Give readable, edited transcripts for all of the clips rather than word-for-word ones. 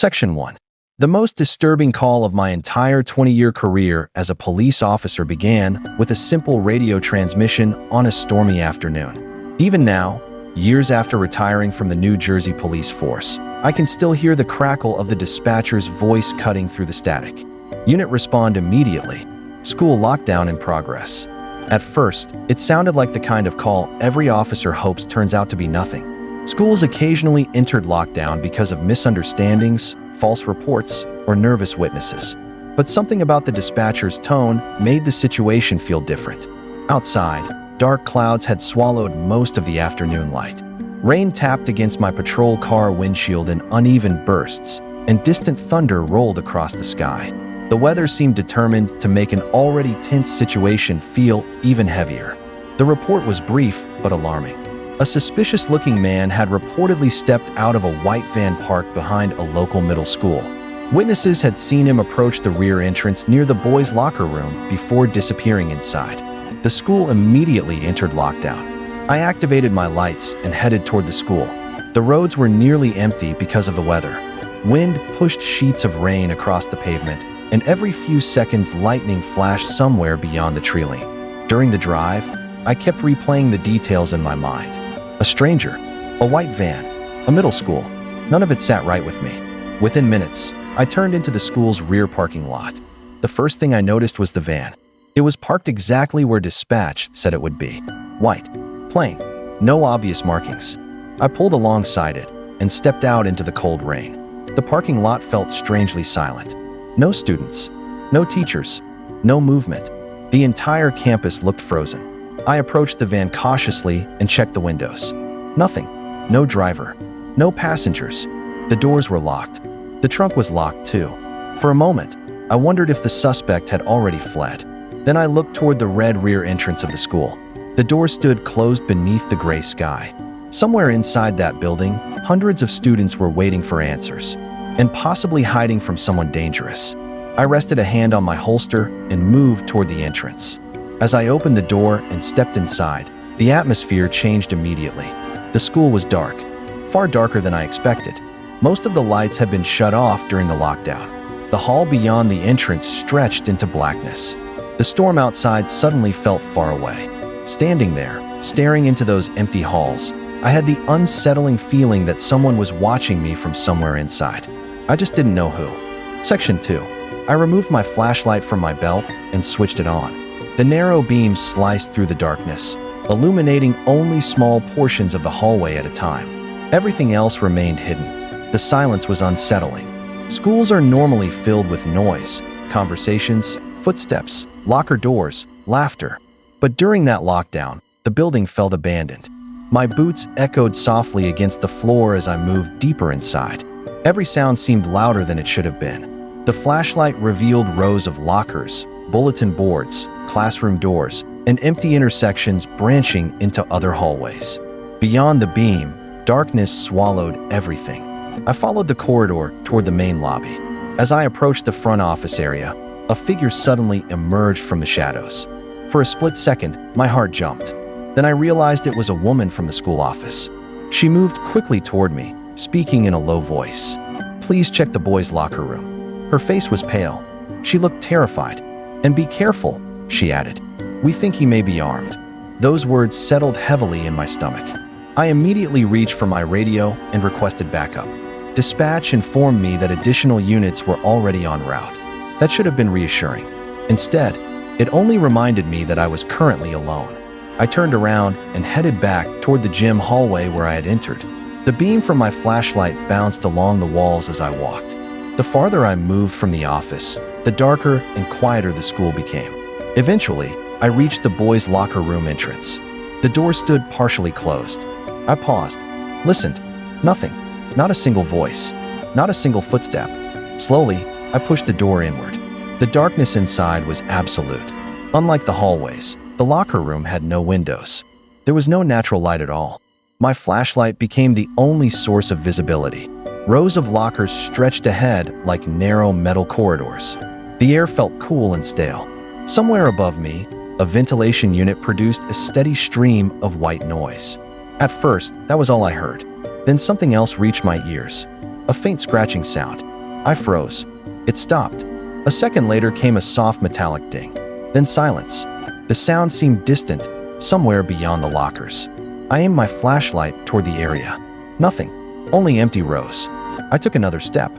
Section 1. The most disturbing call of my entire 20-year career as a police officer began with a simple radio transmission on a stormy afternoon. Even now, years after retiring from the New Jersey police force, I can still hear the crackle of the dispatcher's voice cutting through the static. Unit respond immediately. School lockdown in progress. At first, it sounded like the kind of call every officer hopes turns out to be nothing. Schools occasionally entered lockdown because of misunderstandings, false reports, or nervous witnesses. But something about the dispatcher's tone made the situation feel different. Outside, dark clouds had swallowed most of the afternoon light. Rain tapped against my patrol car windshield in uneven bursts, and distant thunder rolled across the sky. The weather seemed determined to make an already tense situation feel even heavier. The report was brief but alarming. A suspicious-looking man had reportedly stepped out of a white van parked behind a local middle school. Witnesses had seen him approach the rear entrance near the boys' locker room before disappearing inside. The school immediately entered lockdown. I activated my lights and headed toward the school. The roads were nearly empty because of the weather. Wind pushed sheets of rain across the pavement, and every few seconds lightning flashed somewhere beyond the tree line. During the drive, I kept replaying the details in my mind. A stranger, a white van, a middle school. None of it sat right with me. Within minutes, I turned into the school's rear parking lot. The first thing I noticed was the van. It was parked exactly where dispatch said it would be. White, plain, no obvious markings. I pulled alongside it and stepped out into the cold rain. The parking lot felt strangely silent. No students, no teachers, no movement. The entire campus looked frozen. I approached the van cautiously and checked the windows. Nothing. No driver. No passengers. The doors were locked. The trunk was locked too. For a moment, I wondered if the suspect had already fled. Then I looked toward the red rear entrance of the school. The door stood closed beneath the gray sky. Somewhere inside that building, hundreds of students were waiting for answers, and possibly hiding from someone dangerous. I rested a hand on my holster and moved toward the entrance. As I opened the door and stepped inside, the atmosphere changed immediately. The school was dark, far darker than I expected. Most of the lights had been shut off during the lockdown. The hall beyond the entrance stretched into blackness. The storm outside suddenly felt far away. Standing there, staring into those empty halls, I had the unsettling feeling that someone was watching me from somewhere inside. I just didn't know who. Section 2. I removed my flashlight from my belt and switched it on. The narrow beam sliced through the darkness, illuminating only small portions of the hallway at a time. Everything else remained hidden. The silence was unsettling. Schools are normally filled with noise, conversations, footsteps, locker doors, laughter. But during that lockdown, the building felt abandoned. My boots echoed softly against the floor as I moved deeper inside. Every sound seemed louder than it should have been. The flashlight revealed rows of lockers, bulletin boards, classroom doors, and empty intersections branching into other hallways. Beyond the beam, darkness swallowed everything. I followed the corridor toward the main lobby. As I approached the front office area, a figure suddenly emerged from the shadows. For a split second, my heart jumped. Then I realized it was a woman from the school office. She moved quickly toward me, speaking in a low voice. "Please check the boys' locker room." Her face was pale. She looked terrified. "And be careful," she added. "We think he may be armed." Those words settled heavily in my stomach. I immediately reached for my radio and requested backup. Dispatch informed me that additional units were already en route. That should have been reassuring. Instead, it only reminded me that I was currently alone. I turned around and headed back toward the gym hallway where I had entered. The beam from my flashlight bounced along the walls as I walked. The farther I moved from the office, the darker and quieter the school became. Eventually, I reached the boys' locker room entrance. The door stood partially closed. I paused, listened. Nothing. Not a single voice. Not a single footstep. Slowly, I pushed the door inward. The darkness inside was absolute. Unlike the hallways, the locker room had no windows. There was no natural light at all. My flashlight became the only source of visibility. Rows of lockers stretched ahead like narrow metal corridors. The air felt cool and stale. Somewhere above me, a ventilation unit produced a steady stream of white noise. At first, that was all I heard. Then something else reached my ears. A faint scratching sound. I froze. It stopped. A second later came a soft metallic ding. Then silence. The sound seemed distant, somewhere beyond the lockers. I aimed my flashlight toward the area. Nothing. Only empty rows. I took another step.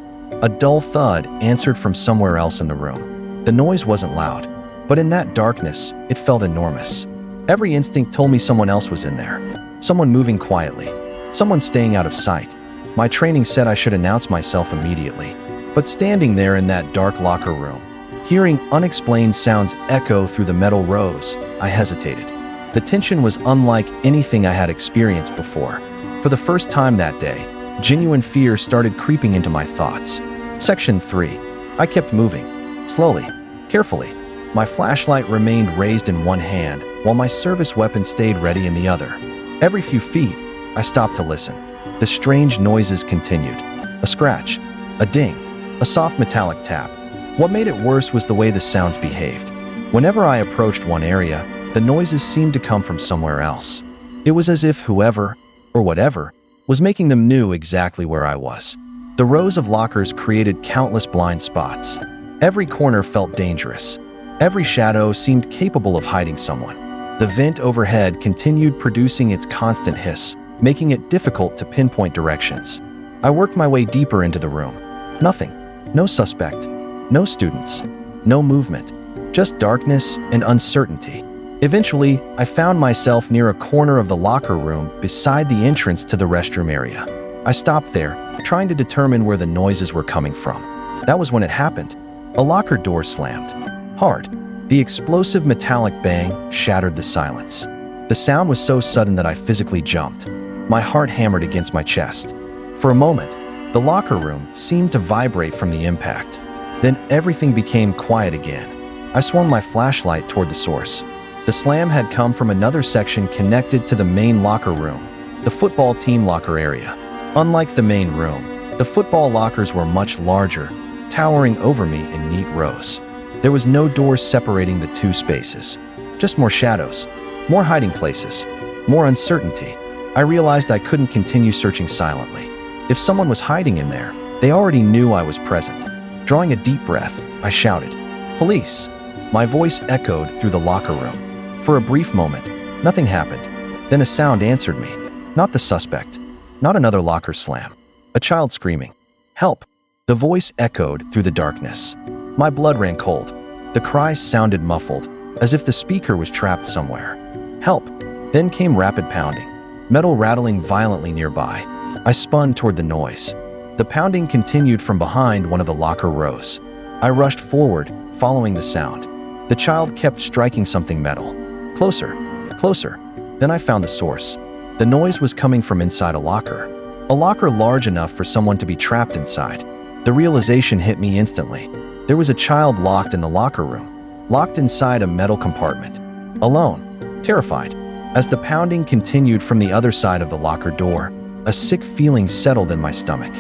A dull thud answered from somewhere else in the room. The noise wasn't loud, but in that darkness, it felt enormous. Every instinct told me someone else was in there. Someone moving quietly. Someone staying out of sight. My training said I should announce myself immediately. But standing there in that dark locker room, hearing unexplained sounds echo through the metal rows, I hesitated. The tension was unlike anything I had experienced before. For the first time that day, genuine fear started creeping into my thoughts. Section 3. I kept moving. Slowly. Carefully. My flashlight remained raised in one hand, while my service weapon stayed ready in the other. Every few feet, I stopped to listen. The strange noises continued. A scratch. A ding. A soft metallic tap. What made it worse was the way the sounds behaved. Whenever I approached one area, the noises seemed to come from somewhere else. It was as if whoever, or whatever, was making them knew exactly where I was. The rows of lockers created countless blind spots. Every corner felt dangerous. Every shadow seemed capable of hiding someone. The vent overhead continued producing its constant hiss, making it difficult to pinpoint directions. I worked my way deeper into the room. Nothing. No suspect. No students. No movement. Just darkness and uncertainty. Eventually, I found myself near a corner of the locker room beside the entrance to the restroom area. I stopped there, trying to determine where the noises were coming from. That was when it happened. A locker door slammed. Hard. The explosive metallic bang shattered the silence. The sound was so sudden that I physically jumped. My heart hammered against my chest. For a moment, the locker room seemed to vibrate from the impact. Then everything became quiet again. I swung my flashlight toward the source. The slam had come from another section connected to the main locker room, the football team locker area. Unlike the main room, the football lockers were much larger, towering over me in neat rows. There was no door separating the two spaces. Just more shadows, more hiding places, more uncertainty. I realized I couldn't continue searching silently. If someone was hiding in there, they already knew I was present. Drawing a deep breath, I shouted, "Police!" My voice echoed through the locker room. For a brief moment, nothing happened. Then a sound answered me. Not the suspect. Not another locker slam. A child screaming. "Help!" The voice echoed through the darkness. My blood ran cold. The cries sounded muffled, as if the speaker was trapped somewhere. "Help!" Then came rapid pounding. Metal rattling violently nearby. I spun toward the noise. The pounding continued from behind one of the locker rows. I rushed forward, following the sound. The child kept striking something metal. Closer, closer. Then I found the source. The noise was coming from inside a locker. A locker large enough for someone to be trapped inside. The realization hit me instantly. There was a child locked in the locker room, locked inside a metal compartment. Alone, terrified. As the pounding continued from the other side of the locker door, a sick feeling settled in my stomach.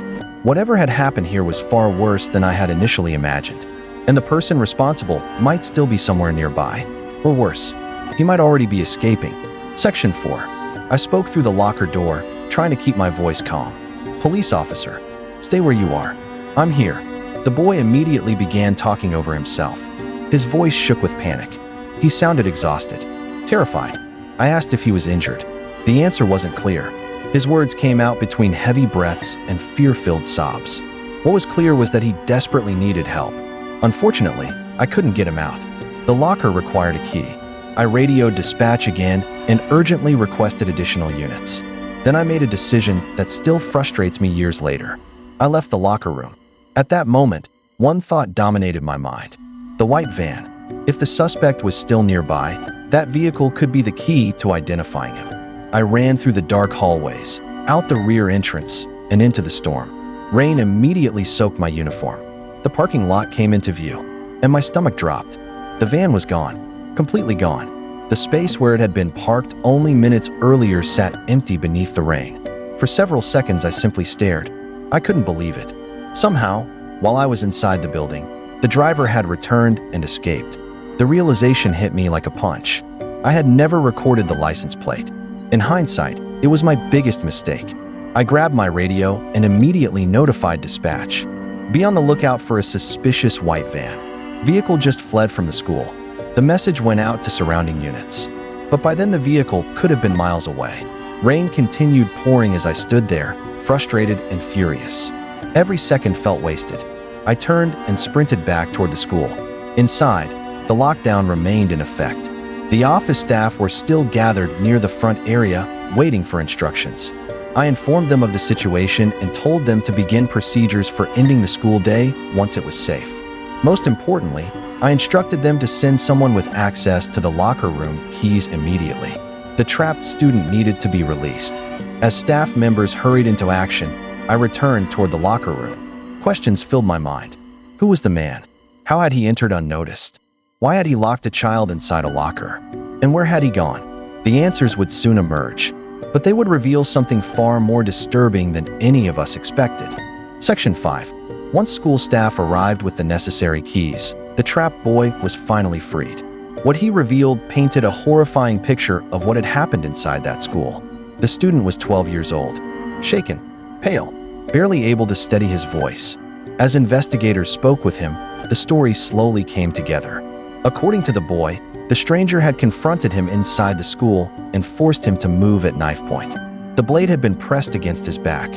Whatever had happened here was far worse than I had initially imagined. And the person responsible might still be somewhere nearby. Or worse, he might already be escaping. Section 4. I spoke through the locker door, trying to keep my voice calm. "Police officer, stay where you are. I'm here." The boy immediately began talking over himself. His voice shook with panic. He sounded exhausted, terrified. I asked if he was injured. The answer wasn't clear. His words came out between heavy breaths and fear-filled sobs. What was clear was that he desperately needed help. Unfortunately, I couldn't get him out. The locker required a key. I radioed dispatch again and urgently requested additional units. Then I made a decision that still frustrates me years later. I left the locker room. At that moment, one thought dominated my mind. The white van. If the suspect was still nearby, that vehicle could be the key to identifying him. I ran through the dark hallways, out the rear entrance, and into the storm. Rain immediately soaked my uniform. The parking lot came into view, and my stomach dropped. The van was gone, completely gone. The space where it had been parked only minutes earlier sat empty beneath the rain. For several seconds I simply stared. I couldn't believe it. Somehow, while I was inside the building, the driver had returned and escaped. The realization hit me like a punch. I had never recorded the license plate. In hindsight, it was my biggest mistake. I grabbed my radio and immediately notified dispatch. Be on the lookout for a suspicious white van. Vehicle just fled from the school. The message went out to surrounding units. But by then the vehicle could have been miles away. Rain continued pouring as I stood there, frustrated and furious. Every second felt wasted. I turned and sprinted back toward the school. Inside, the lockdown remained in effect. The office staff were still gathered near the front area, waiting for instructions. I informed them of the situation and told them to begin procedures for ending the school day once it was safe. Most importantly, I instructed them to send someone with access to the locker room keys immediately. The trapped student needed to be released. As staff members hurried into action, I returned toward the locker room. Questions filled my mind. Who was the man? How had he entered unnoticed? Why had he locked a child inside a locker? And where had he gone? The answers would soon emerge, but they would reveal something far more disturbing than any of us expected. Section 5. Once school staff arrived with the necessary keys, the trapped boy was finally freed. What he revealed painted a horrifying picture of what had happened inside that school. The student was 12 years old, shaken, pale, barely able to steady his voice. As investigators spoke with him, the story slowly came together. According to the boy, the stranger had confronted him inside the school and forced him to move at knife point. The blade had been pressed against his back.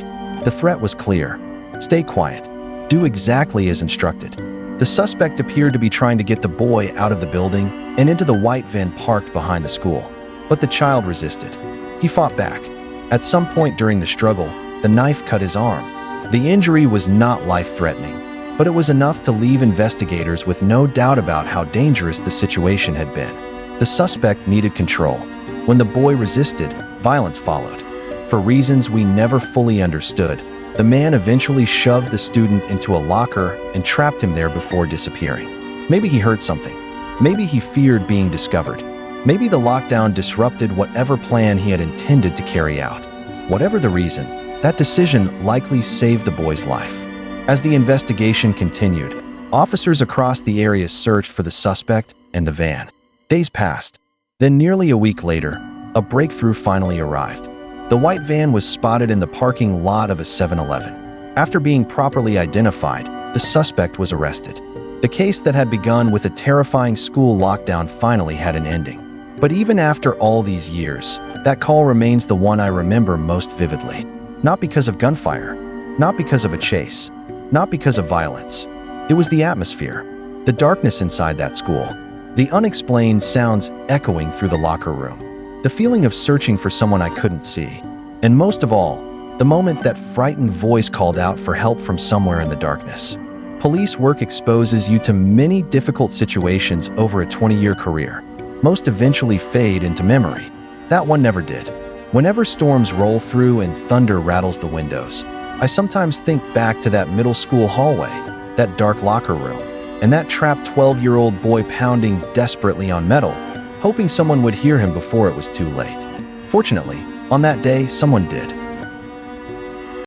The threat was clear. Stay quiet. Do exactly as instructed. The suspect appeared to be trying to get the boy out of the building and into the white van parked behind the school. But the child resisted. He fought back. At some point during the struggle, the knife cut his arm. The injury was not life-threatening, but it was enough to leave investigators with no doubt about how dangerous the situation had been. The suspect needed control. When the boy resisted, violence followed. For reasons we never fully understood, the man eventually shoved the student into a locker and trapped him there before disappearing. Maybe he heard something. Maybe he feared being discovered. Maybe the lockdown disrupted whatever plan he had intended to carry out. Whatever the reason, that decision likely saved the boy's life. As the investigation continued, officers across the area searched for the suspect and the van. Days passed. Then nearly a week later, a breakthrough finally arrived. The white van was spotted in the parking lot of a 7-Eleven. After being properly identified, the suspect was arrested. The case that had begun with a terrifying school lockdown finally had an ending. But even after all these years, that call remains the one I remember most vividly. Not because of gunfire, not because of a chase, not because of violence. It was the atmosphere, the darkness inside that school, the unexplained sounds echoing through the locker room, the feeling of searching for someone I couldn't see, and most of all, the moment that frightened voice called out for help from somewhere in the darkness. Police work exposes you to many difficult situations over a 20-year career. Most eventually fade into memory. That one never did. Whenever storms roll through and thunder rattles the windows, I sometimes think back to that middle school hallway, that dark locker room, and that trapped 12-year-old boy pounding desperately on metal, hoping someone would hear him before it was too late. Fortunately, on that day, someone did.